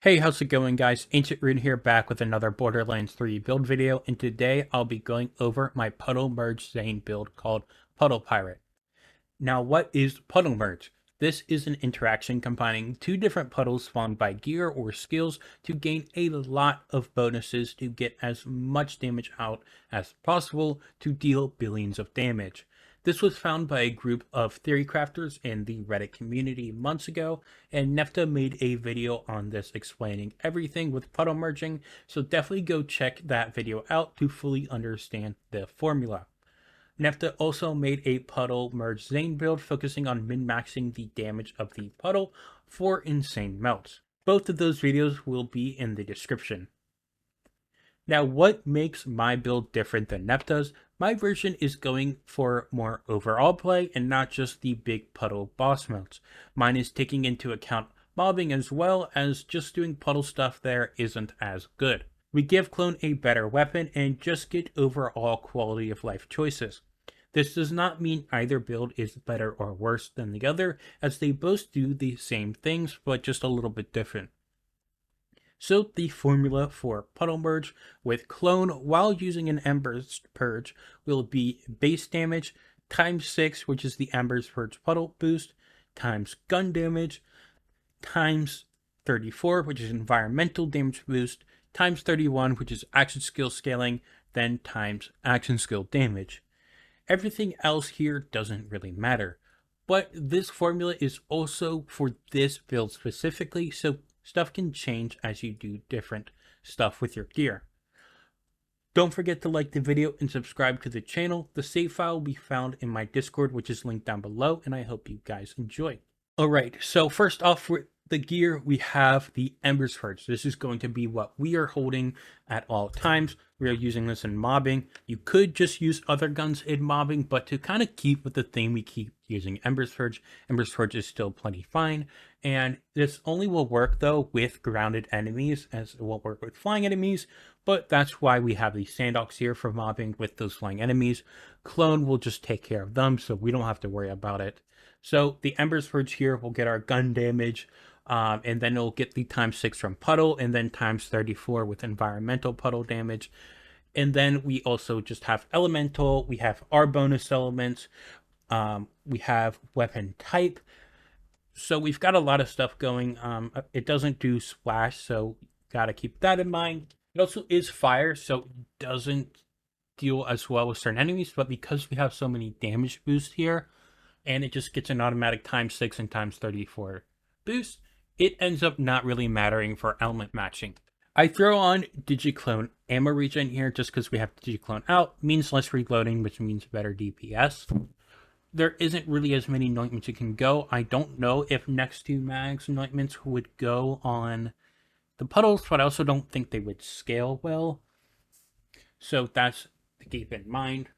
Hey, how's it going, guys? Ancient Rune here, back with another Borderlands 3 build video, and today I'll be going over my Puddle Merge Zane build called Puddle Pirate. Now, what is Puddle Merge? This is an interaction combining two different puddles spawned by gear or skills to gain a lot of bonuses to get as much damage out as possible to deal billions of damage. This was found by a group of theory crafters in the Reddit community months ago, and Nepta made a video on this explaining everything with puddle merging, so definitely go check that video out to fully understand the formula. Nepta also made a puddle merge Zane build focusing on min-maxing the damage of the puddle for insane melts. Both of those videos will be in the description. Now, what makes my build different than Nepta's? My version is going for more overall play and not just the big puddle boss melts. Mine is taking into account mobbing as well, as just doing puddle stuff there isn't as good. We give Clone a better weapon and just get overall quality of life choices. This does not mean either build is better or worse than the other, as they both do the same things, but just a little bit different. So the formula for Puddle Merge with Clone while using an Ember's Purge will be base damage times 6, which is the Ember's Purge Puddle boost, times gun damage, times 34, which is environmental damage boost, times 31, which is action skill scaling, then times action skill damage. Everything else here doesn't really matter. But this formula is also for this build specifically, so stuff can change as you do different stuff with your gear. Don't forget to like the video and subscribe to the channel. The save file will be found in my Discord, which is linked down below, and I hope you guys enjoy. Alright, so first off with the gear, we have the Ember's Purge. This is going to be what we are holding at all times. We are using this in mobbing. You could just use other guns in mobbing, but to kind of keep with the theme, we keep using Ember's Purge. Ember's Purge is still plenty fine, and this only will work though with grounded enemies, as it won't work with flying enemies, but that's why we have these Sandoks here for mobbing with those flying enemies. Clone will just take care of them, so we don't have to worry about it. So the Ember's Purge here will get our gun damage, and then it'll get the times 6 from Puddle, and then times 34 with environmental puddle damage. And then we also just have elemental, we have our bonus elements, we have weapon type. So we've got a lot of stuff going. It doesn't do splash, so gotta keep that in mind. It also is fire, so it doesn't deal as well with certain enemies, but because we have so many damage boosts here, and it just gets an automatic times 6 and times 34 boost, it ends up not really mattering for element matching. I throw on Digiclone ammo regen here just because we have Digiclone out. Means less reloading, which means better DPS. There isn't really as many anointments you can go. I don't know if next to mags anointments would go on the puddles, but I also don't think they would scale well. So that's to keep in mind.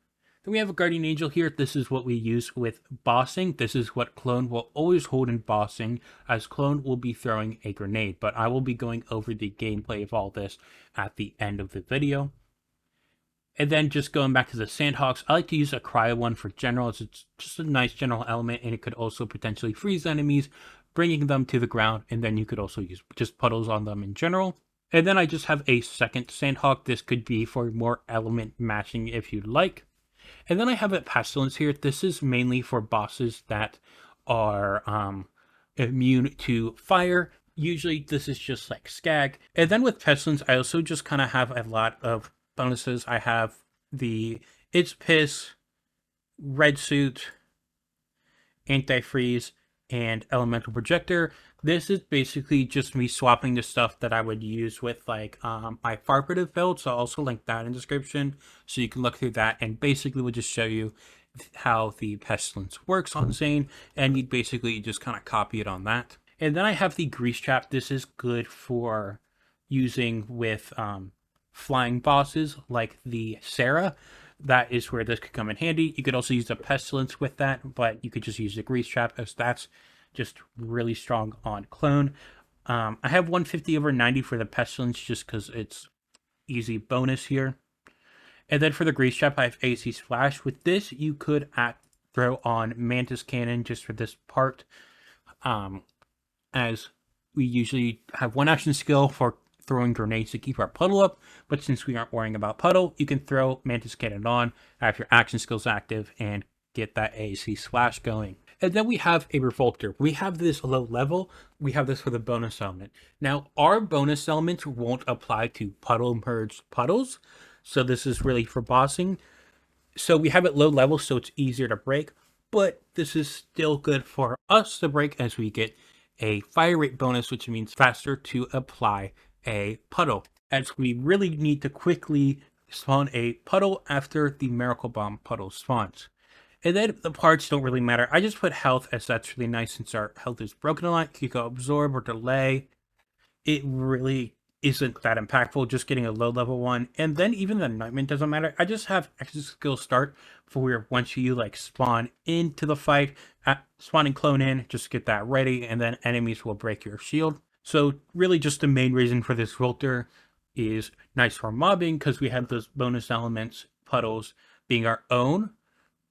Then we have a Guardian Angel here. This is what we use with bossing. This is what Clone will always hold in bossing, as Clone will be throwing a grenade. But I will be going over the gameplay of all this at the end of the video. And then just going back to the Sandhawks, I like to use a Cryo one for general, as it's just a nice general element, and it could also potentially freeze enemies, bringing them to the ground, and then you could also use just puddles on them in general. And then I just have a second Sandhawk. This could be for more element matching if you'd like. And then I have a Pestilence here. This is mainly for bosses that are immune to fire. Usually this is just like Skag. And then with Pestilence, I also just kind of have a lot of bonuses. I have the It's Piss, Red Suit, Anti-Freeze, and Elemental Projector. This is basically just me swapping the stuff that I would use with like my Farpative build, so I'll also link that in the description so you can look through that, and basically we'll just show you how the Pestilence works on Zane, and you basically just kind of copy it on that. And then I have the Grease Trap. This is good for using with flying bosses like the Sarah. That is where this could come in handy. You could also use a Pestilence with that, but you could just use the Grease Trap, as that's just really strong on Clone. I have 150 over 90 for the Pestilence just because it's easy bonus here. And then for the Grease Trap, I have AC Splash. With this, you could throw on Mantis Cannon just for this part, as we usually have one action skill for throwing grenades to keep our puddle up, but since we aren't worrying about puddle, you can throw Mantis Cannon on, have your action skills active, and get that AAC slash going. And then we have a Revolter. We have this low level. We have this for the bonus element. Now, our bonus elements won't apply to puddle merged puddles. So this is really for bossing. So we have it low level, so it's easier to break. But this is still good for us to break as we get a fire rate bonus, which means faster to apply a puddle. As we really need to quickly spawn a puddle after the Miracle Bomb puddle spawns. And then the parts don't really matter. I just put health as that's really nice since our health is broken a lot. You go absorb or delay. It really isn't that impactful, just getting a low level one. And then even the Nightmare doesn't matter. I just have extra skill start for once you like spawn into the fight, spawning clone in, just get that ready, and then enemies will break your shield. So really just the main reason for this filter is nice for mobbing because we have those bonus elements, puddles, being our own.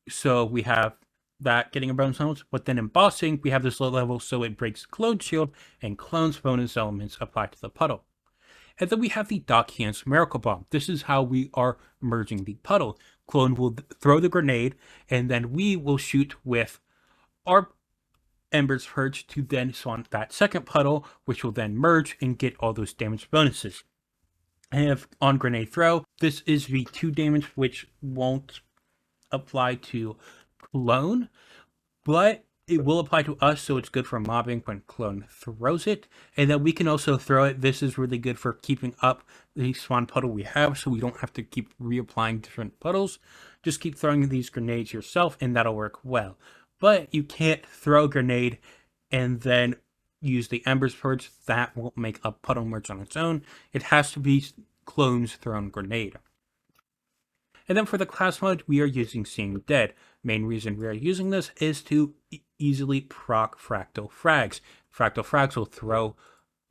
So we have that getting a bonus elements, but then in bossing, we have this low level, so it breaks clone shield and clone's bonus elements apply to the puddle. And then we have the Doc Hands Miracle Bomb. This is how we are merging the puddle. Clone will throw the grenade, and then we will shoot with our Ember's Purge to then spawn that second puddle, which will then merge and get all those damage bonuses. And if on grenade throw, this is the 2 damage, which won't apply to clone, but it will apply to us, so it's good for mobbing when clone throws it. And then we can also throw it. This is really good for keeping up the spawn puddle we have, so we don't have to keep reapplying different puddles. Just keep throwing these grenades yourself, and that'll work well. But you can't throw a grenade and then use the Ember's Purge. That won't make a puddle merge on its own. It has to be clone's thrown grenade. And then for the class mode, we are using Seeing Dead. Main reason we are using this is to easily proc Fractal Frags. Fractal Frags will throw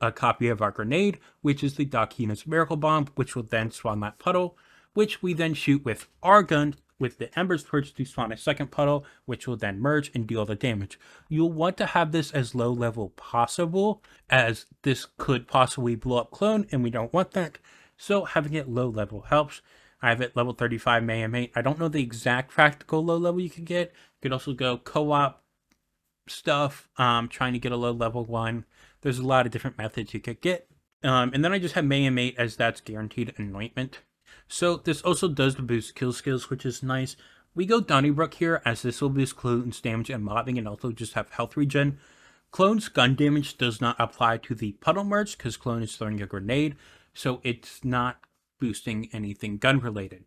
a copy of our grenade, which is the Doc Hina's Miracle Bomb, which will then spawn that puddle, which we then shoot with our gun with the Ember's Purge to spawn a second puddle, which will then merge and deal the damage. You'll want to have this as low level possible, as this could possibly blow up clone, and we don't want that. So having it low level helps. I have it level 35 Mayhem 8. I don't know the exact practical low level you could get. You could also go co-op stuff, trying to get a low level one. There's a lot of different methods you could get. And then I just have Mayhem 8 as that's guaranteed anointment. So this also does the boost kill skills, which is nice. We go Donnybrook here, as this will boost clone's damage and mobbing and also just have health regen. Clone's gun damage does not apply to the puddle merge because clone is throwing a grenade, so it's not boosting anything gun related.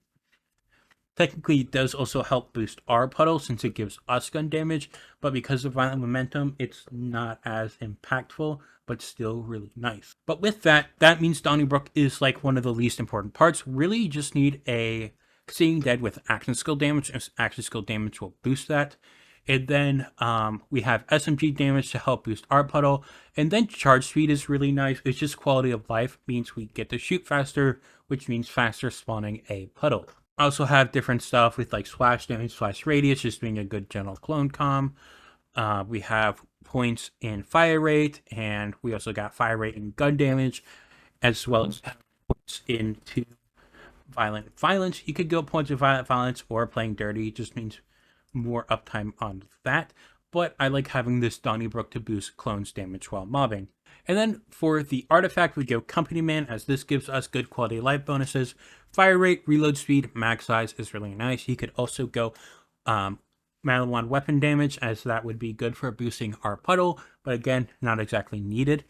Technically, it does also help boost our puddle since it gives us gun damage, but because of violent momentum, it's not as impactful, but still really nice. But with that, that means Donnybrook is like one of the least important parts. Really, you just need a Seeing Dead with action skill damage, and action skill damage will boost that. And then we have SMG damage to help boost our puddle. And then charge speed is really nice. It's just quality of life, means we get to shoot faster, which means faster spawning a puddle. I also have different stuff with like splash damage, splash radius, just being a good general clone comm. We have points in fire rate, and we also got fire rate and gun damage, as well as points into violent violence. You could go points of violent violence or playing dirty, it just means more uptime on that. But I like having this Donnybrook to boost clone's damage while mobbing. And then for the artifact, we go Company Man, as this gives us good quality of life bonuses. Fire rate, reload speed, mag size is really nice. You could also go Malawan weapon damage, as that would be good for boosting our puddle, but again, not exactly needed.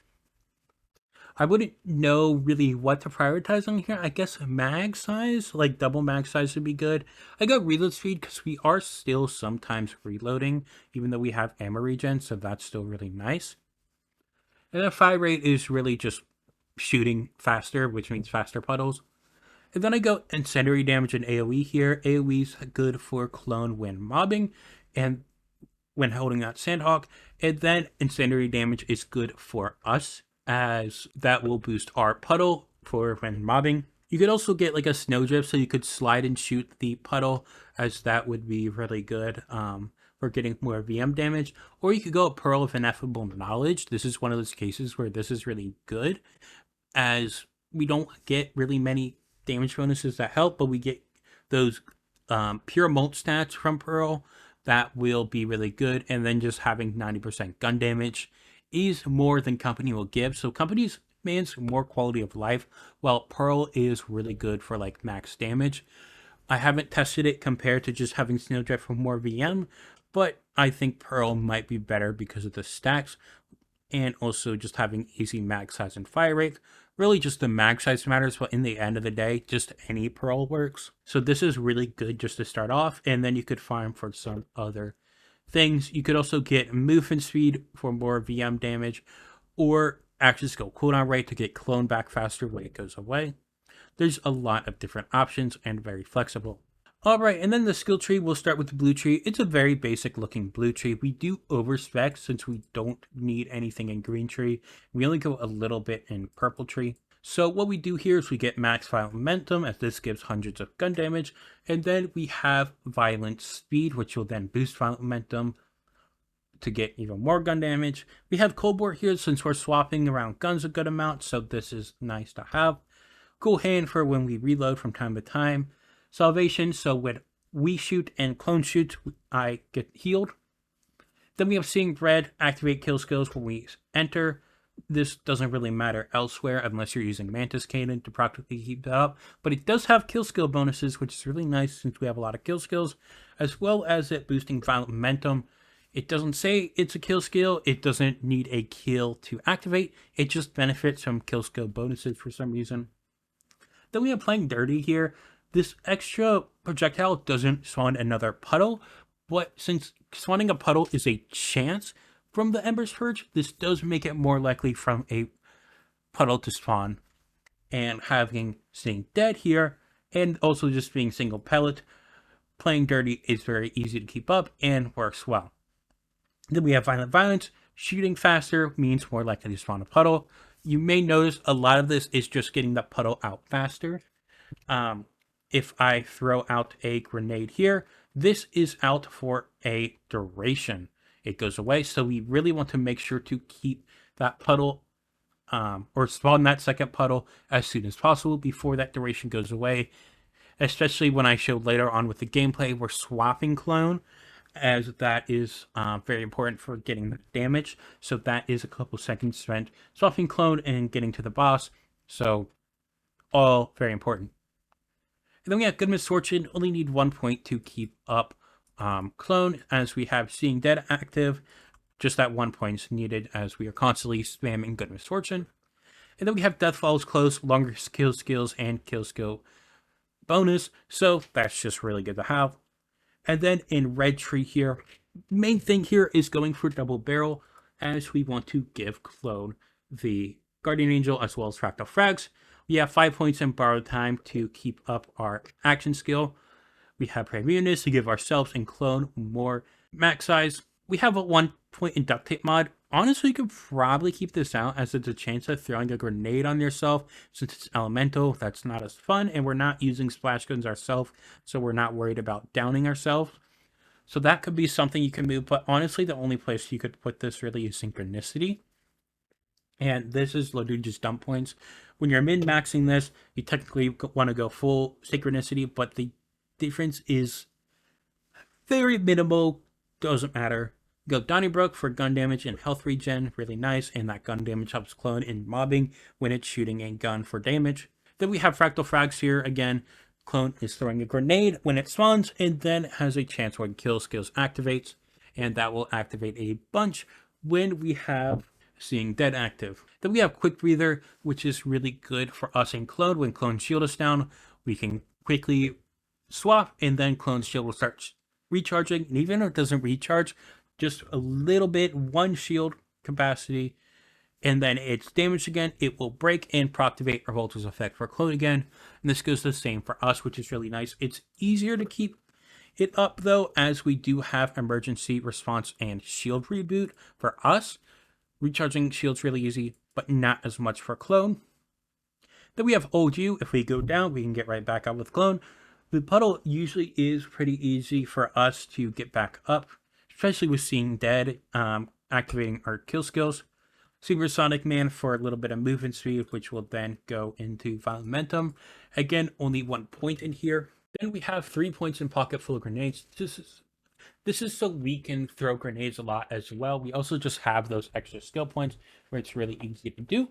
I wouldn't know really what to prioritize on here. I guess mag size, like double mag size would be good. I got reload speed because we are still sometimes reloading, even though we have ammo regen, so that's still really nice. And then fire rate is really just shooting faster, which means faster puddles. And then I go incendiary damage and AoE here. AoE's good for clone when mobbing and when holding that Sandhawk. And then incendiary damage is good for us, as that will boost our puddle for when mobbing. You could also get like a snowdrift, so you could slide and shoot the puddle, as that would be really good for getting more VM damage, or you could go a Pearl of Ineffable Knowledge. This is one of those cases where this is really good, as we don't get really many damage bonuses that help, but we get those pure molt stats from Pearl that will be really good. And then just having 90% gun damage is more than Company will give. So Company's means more quality of life, while Pearl is really good for like max damage. I haven't tested it compared to just having Snowdrift for more VM, but I think Pearl might be better because of the stacks and also just having easy mag size and fire rate. Really just the mag size matters, but in the end of the day, just any Pearl works. So this is really good just to start off, and then you could farm for some other things. You could also get movement speed for more VM damage, or action skill cooldown rate to get clone back faster when it goes away. There's a lot of different options and very flexible. Alright, and then the skill tree, we'll start with the blue tree. It's a very basic looking blue tree. We do overspec since we don't need anything in green tree. We only go a little bit in purple tree. So what we do here is we get max violent momentum, as this gives hundreds of gun damage. And then we have violent speed, which will then boost violent momentum to get even more gun damage. We have cold war here since we're swapping around guns a good amount, so this is nice to have. Cool hand for when we reload from time to time. Salvation, so when we shoot and clone shoot, I get healed. Then we have Seeing Red, activate kill skills when we enter. This doesn't really matter elsewhere unless you're using Mantis Cannon to practically keep that up. But it does have kill skill bonuses, which is really nice since we have a lot of kill skills, as well as it boosting violent momentum. It doesn't say it's a kill skill. It doesn't need a kill to activate. It just benefits from kill skill bonuses for some reason. Then we have Playing Dirty here. This extra projectile doesn't spawn another puddle, but since spawning a puddle is a chance from the Ember's Purge, this does make it more likely from a puddle to spawn. And having Seeing Dead here, and also just being single pellet, Playing Dirty is very easy to keep up and works well. Then we have Violent Violence. Shooting faster means more likely to spawn a puddle. You may notice a lot of this is just getting the puddle out faster. If I throw out a grenade here, this is out for a duration. It goes away, so we really want to make sure to keep that puddle or spawn that second puddle as soon as possible before that duration goes away. Especially when I show later on with the gameplay, we're swapping clone, as that is very important for getting the damage. So that is a couple seconds spent swapping clone and getting to the boss. So all very important. And then we have Good Misfortune, only need 1 point to keep up clone, as we have Seeing Dead active. Just that 1 point is needed as we are constantly spamming Good Misfortune. And then we have Death Follows Close, longer kill skills, and kill skill bonus. So that's just really good to have. And then in Red Tree here, main thing here is going for double barrel, as we want to give clone the Guardian Angel as well as Fractal Frags. We have 5 points in borrowed time to keep up our action skill. We have Premunus to give ourselves and clone more max size. We have a 1 point in Duct Tape mod. Honestly, you could probably keep this out, as it's a chance of throwing a grenade on yourself. Since it's elemental, that's not as fun, and we're not using splash guns ourselves, so we're not worried about downing ourselves. So that could be something you can move, but honestly, the only place you could put this really is Synchronicity. And this is literally just dump points. When you're min-maxing this, you technically want to go full Synchronicity, but the difference is very minimal, doesn't matter. Go Donnybrook for gun damage and health regen, really nice, and that gun damage helps clone in mobbing when it's shooting a gun for damage. Then we have Fractal Frags here, again, clone is throwing a grenade when it spawns, and then has a chance when kill skills activates, and that will activate a bunch when we have Seeing Dead active. Then we have Quick Breather, which is really good for us in clone. When clone shield us down, we can quickly swap, and then clone shield will start recharging, and even if it doesn't recharge, just a little bit, 1 shield capacity, and then it's damaged again, it will break and proactivate Revolta's effect for clone again. And this goes the same for us, which is really nice. It's easier to keep it up though, as we do have emergency response and shield reboot for us. Recharging shield's really easy, but not as much for clone. Then we have Old You. If we go down, we can get right back up with clone. The puddle usually is pretty easy for us to get back up, especially with Seeing Dead, activating our kill skills. Supersonic Man for a little bit of movement speed, which will then go into Violent Momentum. Again, only 1 point in here. Then we have 3 points in Pocket Full of Grenades. This is so we can throw grenades a lot as well. We also just have those extra skill points where it's really easy to do.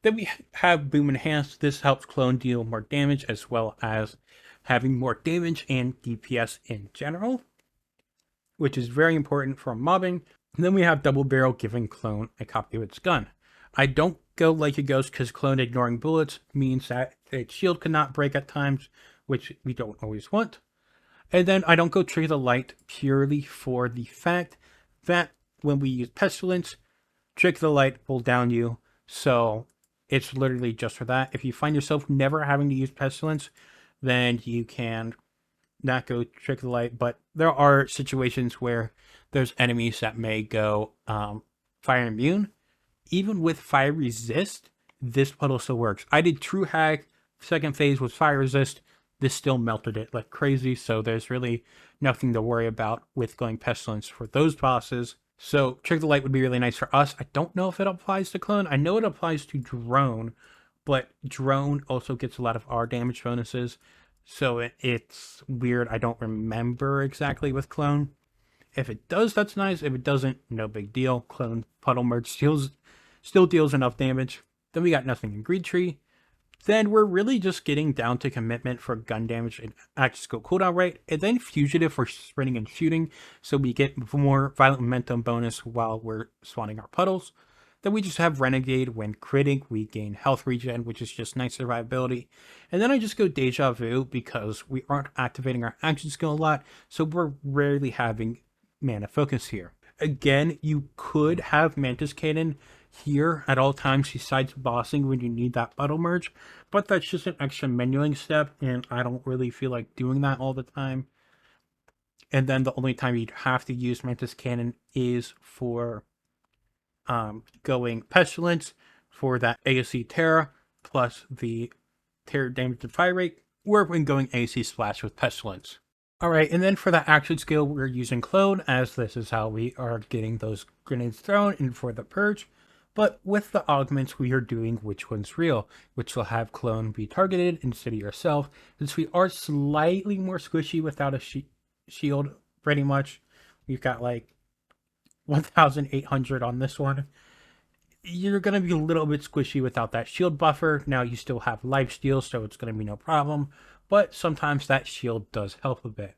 Then we have Boom Enhanced. This helps Clone deal more damage as well as having more damage and DPS in general, which is very important for mobbing. And then we have Double Barrel, giving Clone a copy of its gun. I don't go like a ghost because Clone ignoring bullets means that its shield cannot break at times, which we don't always want. And then I don't go Trigger the Light purely for the fact that when we use Pestilence, Trigger the Light will down you. So it's literally just for that. If you find yourself never having to use Pestilence, then you can not go Trigger the Light. But there are situations where there's enemies that may go fire immune. Even with fire resist, this puddle still works. I did True Hack, second phase was fire resist. This still melted it like crazy, so there's really nothing to worry about with going Pestilence for those bosses. So Trigger the Light would be really nice for us. I don't know if it applies to Clone. I know it applies to Drone, but Drone also gets a lot of R damage bonuses. So it's weird. I don't remember exactly with Clone. If it does, that's nice. If it doesn't, no big deal. Clone Puddle Merge still deals enough damage. Then we got Nothing in Greed Tree. Then we're really just getting down to Commitment for gun damage and action skill cooldown rate. And then Fugitive for sprinting and shooting. So we get more Violent Momentum bonus while we're spawning our puddles. Then we just have Renegade. When critting, we gain health regen, which is just nice survivability. And then I just go Deja Vu because we aren't activating our action skill a lot. So we're rarely having mana focus here. Again, you could have Mantis Cannon here at all times besides bossing when you need that Puddle Merge, but that's just an extra menuing step, and I don't really feel like doing that all the time. And then the only time you'd have to use Mantis Cannon is for going Pestilence for that AOC Terra plus the Terror damage and fire rate, or when going AC Splash with Pestilence. Alright, and then for that action skill, we're using Clone, as this is how we are getting those grenades thrown, and for the Purge. But with the augments, we are doing Which One's Real, which will have Clone be targeted instead of yourself, since we are slightly more squishy without a shield, pretty much. We've got like 1,800 on this one. You're going to be a little bit squishy without that shield buffer. Now you still have lifesteal, so it's going to be no problem. But sometimes that shield does help a bit.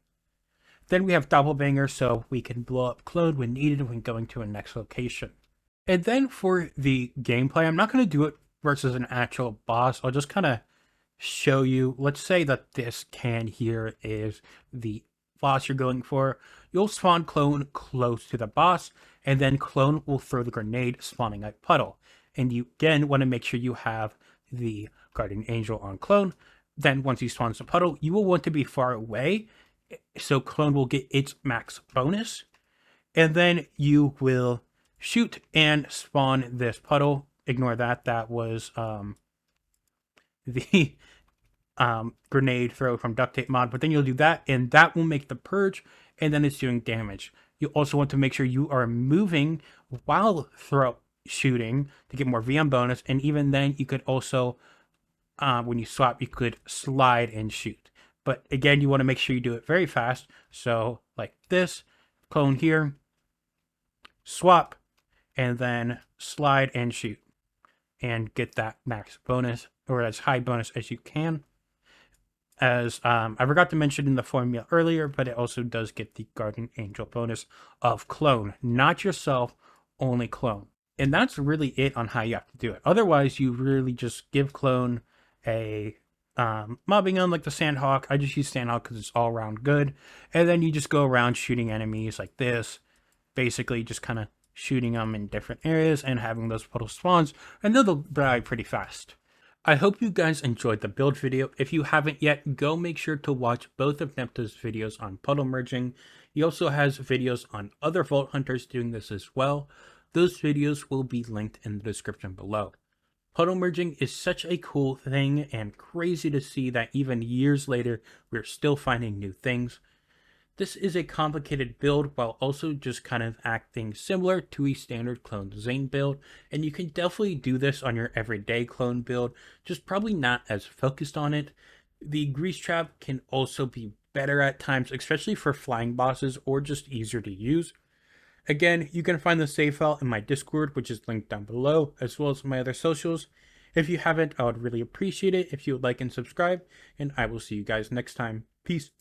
Then we have Doppelbanger, so we can blow up Clone when needed when going to a next location. And then for the gameplay, I'm not going to do it versus an actual boss. I'll just kind of show you. Let's say that this can here is the boss you're going for. You'll spawn Clone close to the boss, and then Clone will throw the grenade, spawning a Puddle. And you again want to make sure you have the Guardian Angel on Clone. Then once he spawns a Puddle, you will want to be far away, so Clone will get its max bonus. And then you will shoot and spawn this Puddle. Ignore that. That was the grenade throw from Duct Tape mod. But then you'll do that, and that will make the Purge, and then it's doing damage. You also want to make sure you are moving while shooting to get more VM bonus. And even then, you could also, when you swap, you could slide and shoot. But again, you want to make sure you do it very fast. So like this, Clone here, swap, and then slide and shoot. And get that max bonus, or as high bonus as you can. As I forgot to mention in the formula earlier, but it also does get the Guardian Angel bonus of Clone. Not yourself, only Clone. And that's really it on how you have to do it. Otherwise, you really just give Clone a mobbing gun like the Sandhawk. I just use Sandhawk because it's all around good. And then you just go around shooting enemies like this. Basically just kind of shooting them in different areas and having those puddle spawns. And they'll die pretty fast. I hope you guys enjoyed the build video. If you haven't yet, go make sure to watch both of Nepta's videos on puddle merging. He also has videos on other Vault Hunters doing this as well. Those videos will be linked in the description below. Puddle merging is such a cool thing and crazy to see that even years later, we're still finding new things. This is a complicated build while also just kind of acting similar to a standard clone Zane build, and you can definitely do this on your everyday clone build, just probably not as focused on it. The grease trap can also be better at times, especially for flying bosses or just easier to use. Again, you can find the save file in my Discord, which is linked down below, as well as my other socials. If you haven't, I would really appreciate it if you would like and subscribe, and I will see you guys next time. Peace.